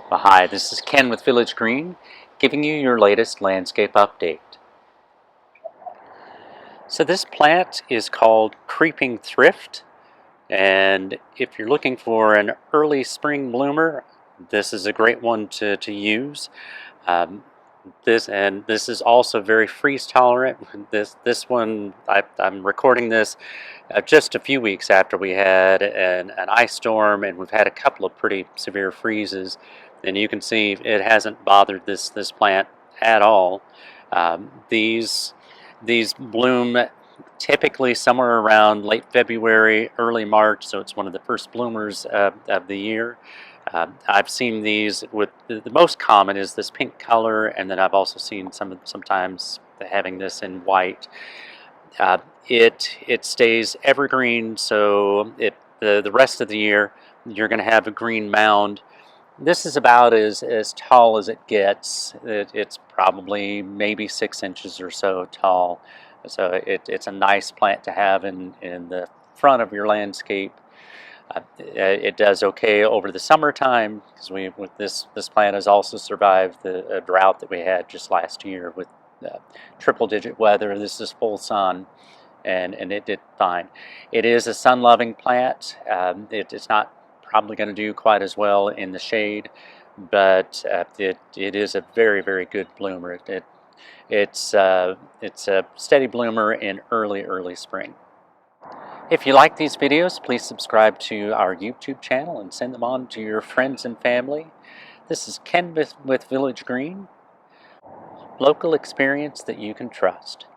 Well, hi, this is Ken with Village Green, giving you your latest landscape update. So this plant is called Creeping Thrift, and if you're looking for an early spring bloomer, this is a great one to use. Um, this is also very freeze tolerant. This one I'm recording this just a few weeks after we had an ice storm, and we've had a couple of pretty severe freezes, and you can see it hasn't bothered this plant at all. These bloom typically somewhere around late February, early March, so it's one of the first bloomers of the year. I've seen these with the most common is this pink color, and then I've also seen sometimes having this in white. Uh, it stays evergreen, so the rest of the year you're going to have a green mound. This is about as tall as it gets. It's probably maybe 6 inches or so tall. So it's a nice plant to have in the front of your landscape. It does okay over the summertime because with this plant has also survived the drought that we had just last year with triple-digit weather. This is full sun, and it did fine. It is a sun-loving plant. It's not probably going to do quite as well in the shade, but it is a very good bloomer. It's a steady bloomer in early spring. If you like these videos, please subscribe to our YouTube channel and send them on to your friends and family. This is Ken with Village Green, local experience that you can trust.